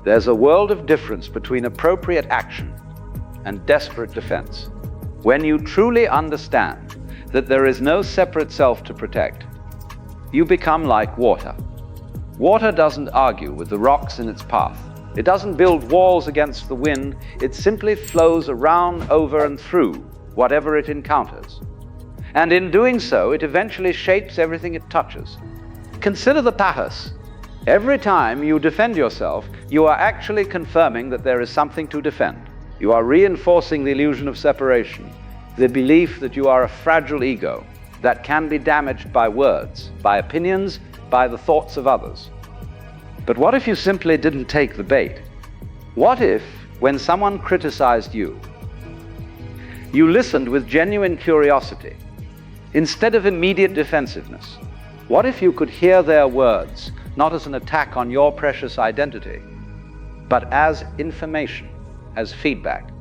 There's a world of difference between appropriate action and desperate defense. When you truly understand that there is no separate self to protect, you become like water. Water doesn't argue with the rocks in its path. It doesn't build walls against the wind. It simply flows around, over, and through whatever it encounters. And in doing so, it eventually shapes everything it touches. Consider the pathos. Every time you defend yourself, you are actually confirming that there is something to defend. You are reinforcing the illusion of separation, the belief that you are a fragile ego that can be damaged by words, by opinions, by the thoughts of others. But what if you simply didn't take the bait? What if, when someone criticized you, you listened with genuine curiosity instead of immediate defensiveness? What if you could hear their words not as an attack on your precious identity, but as information, as feedback,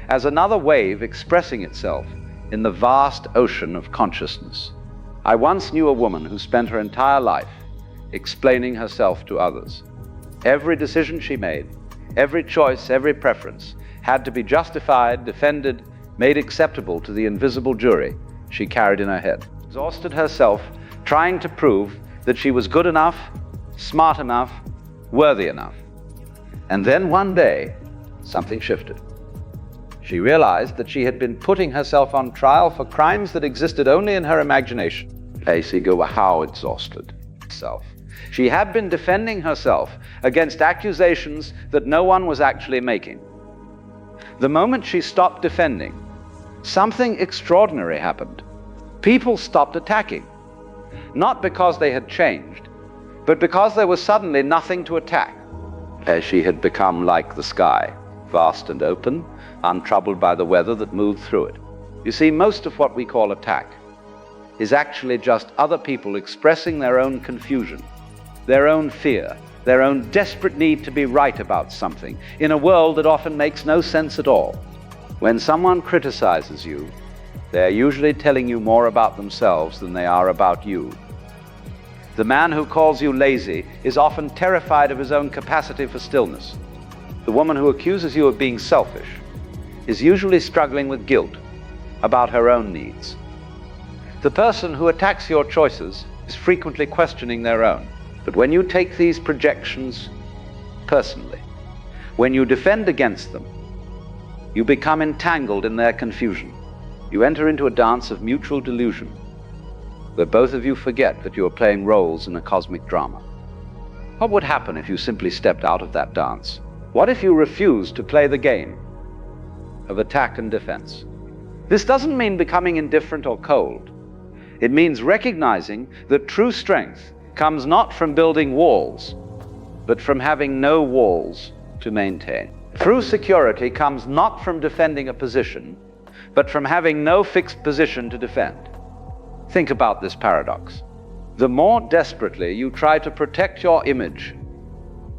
as another wave expressing itself in the vast ocean of consciousness? I once knew a woman who spent her entire life explaining herself to others. Every decision she made, every choice, every preference had to be justified, defended, made acceptable to the invisible jury she carried in her head. Exhausted herself trying to prove that she was good enough, smart enough, worthy enough. And then one day, something shifted. She realized that she had been putting herself on trial for crimes that existed only in her imagination. How exhausted self. She had been defending herself against accusations that no one was actually making. The moment she stopped defending, something extraordinary happened. People stopped attacking, not because they had changed, but because there was suddenly nothing to attack. As she had become like the sky, vast and open, untroubled by the weather that moved through it. You see, most of what we call attack is actually just other people expressing their own confusion, their own fear, their own desperate need to be right about something in a world that often makes no sense at all. When someone criticizes you, they're usually telling you more about themselves than they are about you. The man who calls you lazy is often terrified of his own capacity for stillness. The woman who accuses you of being selfish is usually struggling with guilt about her own needs. The person who attacks your choices is frequently questioning their own. But when you take these projections personally, when you defend against them, you become entangled in their confusion. You enter into a dance of mutual delusion, where both of you forget that you are playing roles in a cosmic drama. What would happen if you simply stepped out of that dance? What if you refused to play the game of attack and defense? This doesn't mean becoming indifferent or cold. It means recognizing that true strength comes not from building walls, but from having no walls to maintain. True security comes not from defending a position, but from having no fixed position to defend. Think about this paradox. The more desperately you try to protect your image,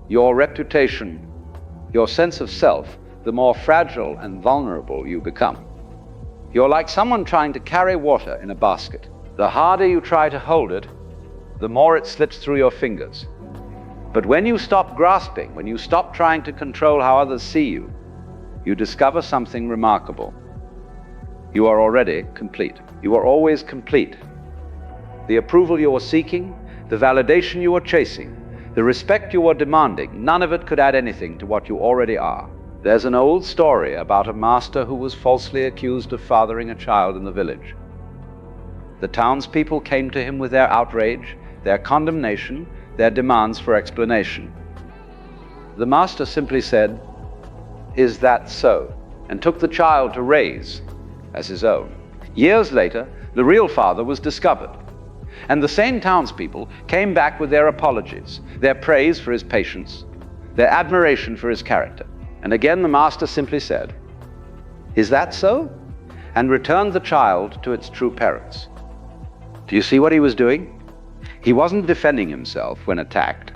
your reputation, your sense of self, the more fragile and vulnerable you become. You're like someone trying to carry water in a basket. The harder you try to hold it, the more it slips through your fingers. But when you stop grasping, when you stop trying to control how others see you, you discover something remarkable. You are already complete. You are always complete. The approval you are seeking, the validation you are chasing, the respect you are demanding, none of it could add anything to what you already are. There's an old story about a master who was falsely accused of fathering a child in the village. The townspeople came to him with their outrage, their condemnation, their demands for explanation. The master simply said, "Is that so?" and took the child to raise as his own. Years later, the real father was discovered, and the same townspeople came back with their apologies, their praise for his patience, their admiration for his character. And again the master simply said, "Is that so?" and returned the child to its true parents. Do you see what he was doing? He wasn't defending himself when attacked,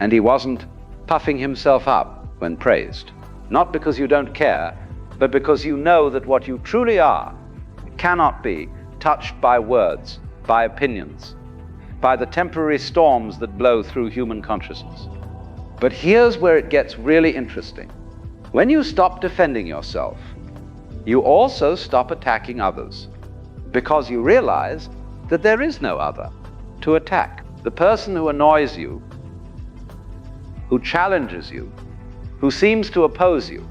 and he wasn't puffing himself up when praised. Not because you don't care, but because you know that what you truly are cannot be touched by words, by opinions, by the temporary storms that blow through human consciousness. But here's where it gets really interesting. When you stop defending yourself, you also stop attacking others, because you realize that there is no other to attack. The person who annoys you, who challenges you, who seems to oppose you,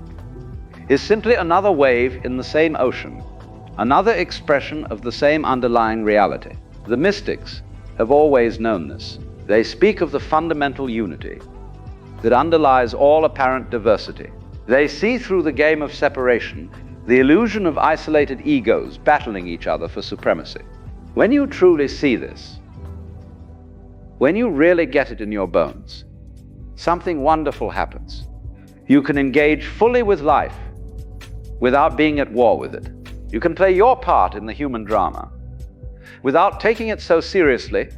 is simply another wave in the same ocean, another expression of the same underlying reality. The mystics have always known this. They speak of the fundamental unity that underlies all apparent diversity. They see through the game of separation the illusion of isolated egos battling each other for supremacy. When you truly see this, when you really get it in your bones, something wonderful happens. You can engage fully with life without being at war with it. You can play your part in the human drama without taking it so seriously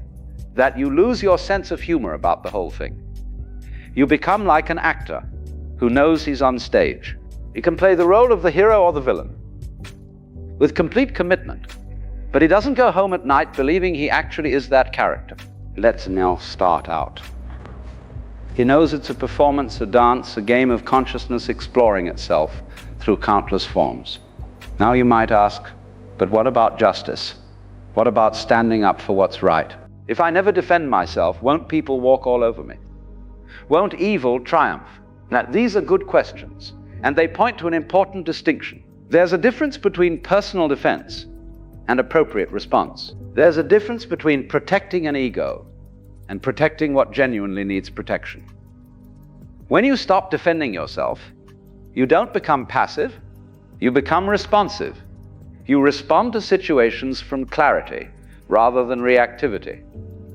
that you lose your sense of humor about the whole thing. You become like an actor who knows he's on stage. He can play the role of the hero or the villain with complete commitment, but he doesn't go home at night believing he actually is that character. Let's now start out. He knows it's a performance, a dance, a game of consciousness exploring itself through countless forms. Now you might ask, but what about justice? What about standing up for what's right? If I never defend myself, won't people walk all over me? Won't evil triumph? Now, these are good questions, and they point to an important distinction. There's a difference between personal defense and appropriate response. There's a difference between protecting an ego and protecting what genuinely needs protection. When you stop defending yourself, you don't become passive, you become responsive. You respond to situations from clarity rather than reactivity,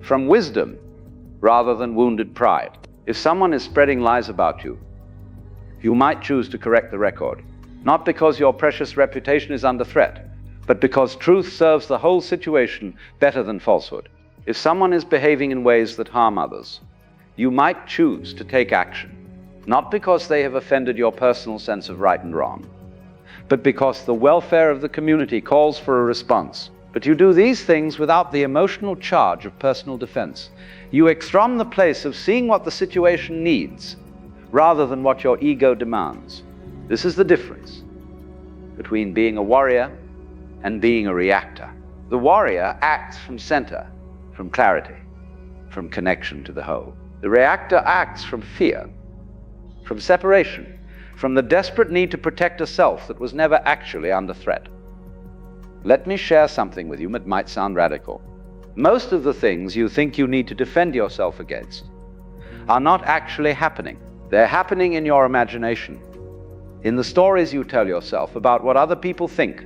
from wisdom rather than wounded pride. If someone is spreading lies about you, you might choose to correct the record, not because your precious reputation is under threat, but because truth serves the whole situation better than falsehood. If someone is behaving in ways that harm others, you might choose to take action, not because they have offended your personal sense of right and wrong, but because the welfare of the community calls for a response. But you do these things without the emotional charge of personal defense. You act from the place of seeing what the situation needs, rather than what your ego demands. This is the difference between being a warrior and being a reactor. The warrior acts from center, from clarity, from connection to the whole. The reactor acts from fear, from separation, from the desperate need to protect a self that was never actually under threat. Let me share something with you that might sound radical. Most of the things you think you need to defend yourself against are not actually happening. They're happening in your imagination, in the stories you tell yourself about what other people think,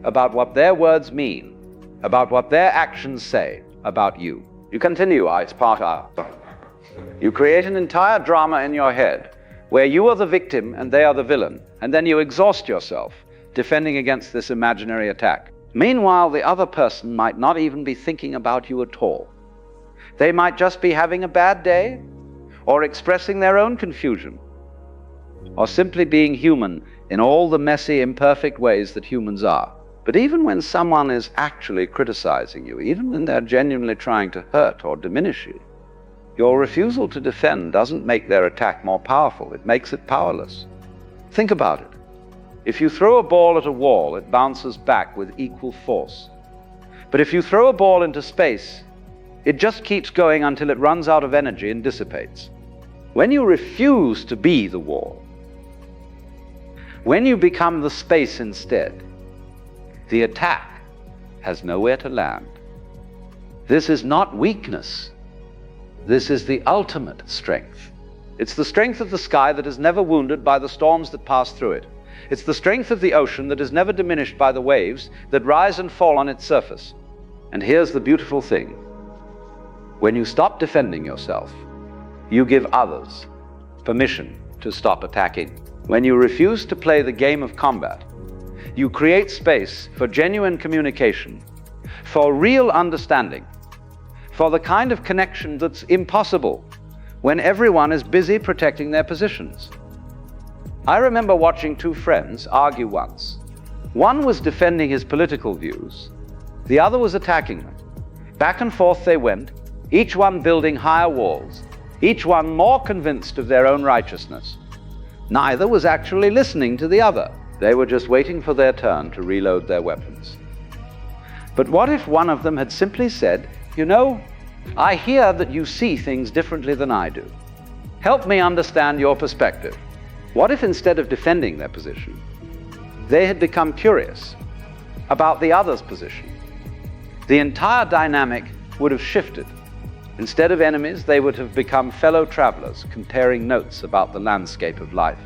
about what their words mean, about what their actions say about you. You continue, it's part of. You create an entire drama in your head where you are the victim and they are the villain, and then you exhaust yourself defending against this imaginary attack. Meanwhile, the other person might not even be thinking about you at all. They might just be having a bad day, or expressing their own confusion, or simply being human in all the messy, imperfect ways that humans are. But even when someone is actually criticizing you, even when they're genuinely trying to hurt or diminish you, your refusal to defend doesn't make their attack more powerful, it makes it powerless. Think about it. If you throw a ball at a wall, it bounces back with equal force. But if you throw a ball into space, it just keeps going until it runs out of energy and dissipates. When you refuse to be the wall, when you become the space instead, the attack has nowhere to land. This is not weakness. This is the ultimate strength. It's the strength of the sky that is never wounded by the storms that pass through it. It's the strength of the ocean that is never diminished by the waves that rise and fall on its surface. And here's the beautiful thing. When you stop defending yourself, you give others permission to stop attacking. When you refuse to play the game of combat, you create space for genuine communication, for real understanding, for the kind of connection that's impossible when everyone is busy protecting their positions. I remember watching two friends argue once. One was defending his political views, the other was attacking them. Back and forth they went, each one building higher walls, each one more convinced of their own righteousness. Neither was actually listening to the other. They were just waiting for their turn to reload their weapons. But what if one of them had simply said, "You know, I hear that you see things differently than I do. Help me understand your perspective." What if instead of defending their position, they had become curious about the other's position? The entire dynamic would have shifted. Instead of enemies, they would have become fellow travelers, comparing notes about the landscape of life.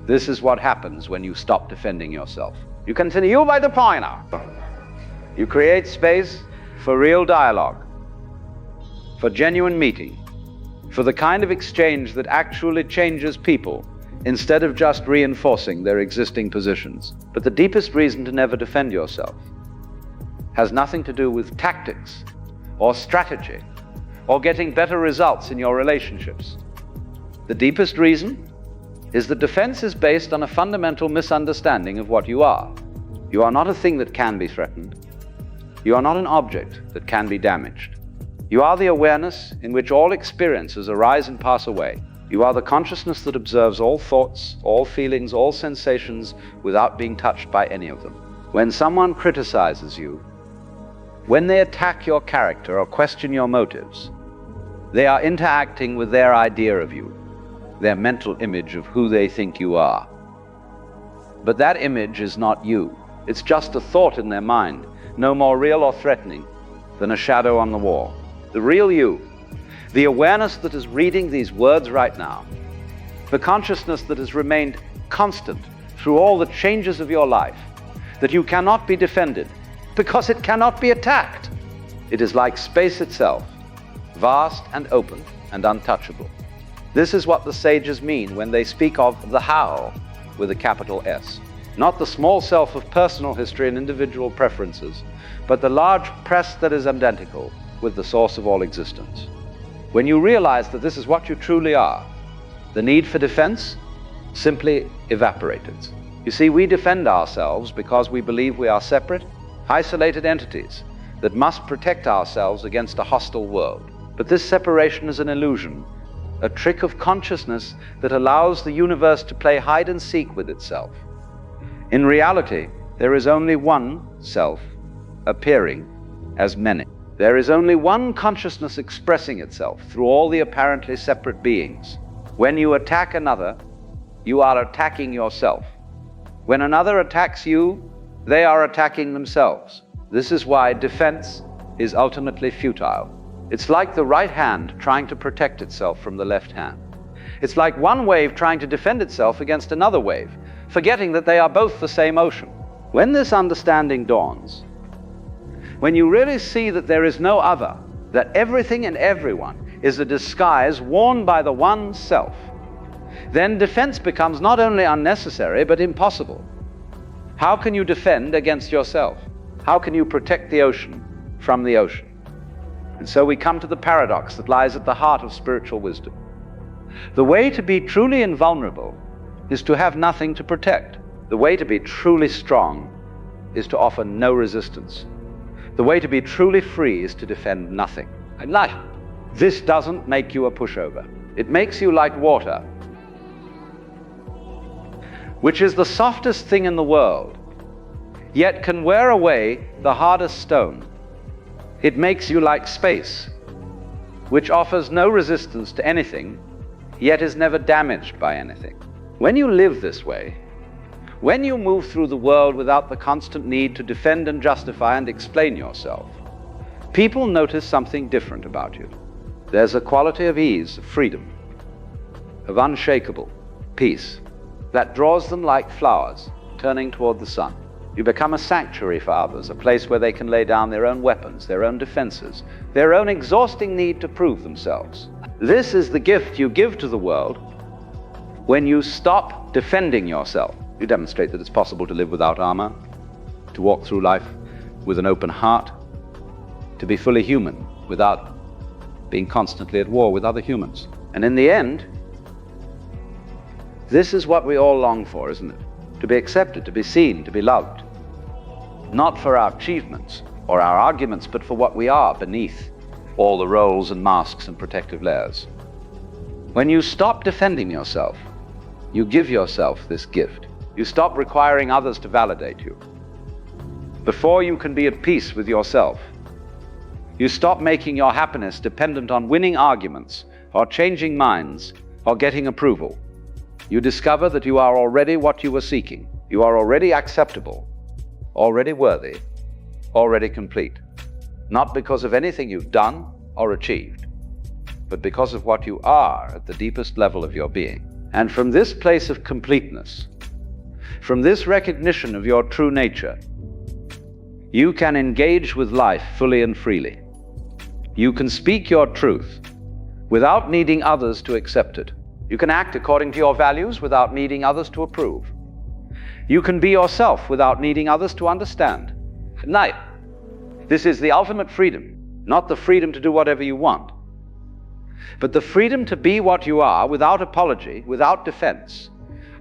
This is what happens when you stop defending yourself. You continue by the pointer. You create space for real dialogue, for genuine meeting, for the kind of exchange that actually changes people instead of just reinforcing their existing positions. But the deepest reason to never defend yourself has nothing to do with tactics or strategy or getting better results in your relationships. The deepest reason is that defense is based on a fundamental misunderstanding of what you are. You are not a thing that can be threatened. You are not an object that can be damaged. You are the awareness in which all experiences arise and pass away. You are the consciousness that observes all thoughts, all feelings, all sensations without being touched by any of them. When someone criticizes you, when they attack your character or question your motives, they are interacting with their idea of you, their mental image of who they think you are. But that image is not you. It's just a thought in their mind, no more real or threatening than a shadow on the wall. The real you, the awareness that is reading these words right now, the consciousness that has remained constant through all the changes of your life, that you cannot be defended because it cannot be attacked. It is like space itself, vast and open and untouchable. This is what the sages mean when they speak of the how with a capital S. Not the small self of personal history and individual preferences, but the large press that is identical with the source of all existence. When you realize that this is what you truly are, the need for defense simply evaporates. You see, we defend ourselves because we believe we are separate, isolated entities that must protect ourselves against a hostile world. But this separation is an illusion, a trick of consciousness that allows the universe to play hide and seek with itself. In reality, there is only one self appearing as many. There is only one consciousness expressing itself through all the apparently separate beings. When you attack another, you are attacking yourself. When another attacks you, they are attacking themselves. This is why defense is ultimately futile. It's like the right hand trying to protect itself from the left hand. It's like one wave trying to defend itself against another wave, forgetting that they are both the same ocean. When this understanding dawns, when you really see that there is no other, that everything and everyone is a disguise worn by the one self, then defense becomes not only unnecessary, but impossible. How can you defend against yourself? How can you protect the ocean from the ocean? And so we come to the paradox that lies at the heart of spiritual wisdom. The way to be truly invulnerable is to have nothing to protect. The way to be truly strong is to offer no resistance. The way to be truly free is to defend nothing. This doesn't make you a pushover. It makes you like water, which is the softest thing in the world, yet can wear away the hardest stone. It makes you like space, which offers no resistance to anything, yet is never damaged by anything. When you live this way, when you move through the world without the constant need to defend and justify and explain yourself, people notice something different about you. There's a quality of ease, of freedom, of unshakable peace that draws them like flowers turning toward the sun. You become a sanctuary for others, a place where they can lay down their own weapons, their own defenses, their own exhausting need to prove themselves. This is the gift you give to the world when you stop defending yourself. You demonstrate that it's possible to live without armor, to walk through life with an open heart, to be fully human without being constantly at war with other humans. And in the end, this is what we all long for, isn't it? To be accepted, to be seen, to be loved. Not for our achievements or our arguments, but for what we are beneath. all the roles and masks and protective layers. When you stop defending yourself, you give yourself this gift. You stop requiring others to validate you. Before you can be at peace with yourself, you stop making your happiness dependent on winning arguments or changing minds or getting approval. You discover that you are already what you were seeking. You are already acceptable, already worthy, already complete. Not because of anything you've done or achieved, but because of what you are at the deepest level of your being. And from this place of completeness, from this recognition of your true nature, you can engage with life fully and freely. You can speak your truth without needing others to accept it. You can act according to your values without needing others to approve. You can be yourself without needing others to understand. Good night. This is the ultimate freedom, not the freedom to do whatever you want, but the freedom to be what you are without apology, without defense,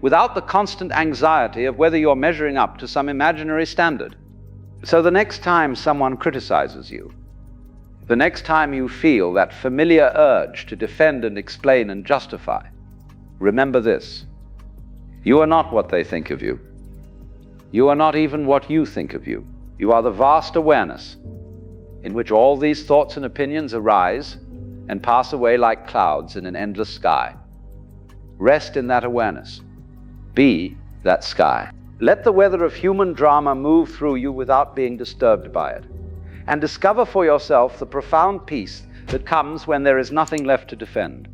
without the constant anxiety of whether you're measuring up to some imaginary standard. So the next time someone criticizes you, the next time you feel that familiar urge to defend and explain and justify, remember this: you are not what they think of you. You are not even what you think of you. You are the vast awareness in which all these thoughts and opinions arise and pass away like clouds in an endless sky. Rest in that awareness. Be that sky. Let the weather of human drama move through you without being disturbed by it, and discover for yourself the profound peace that comes when there is nothing left to defend.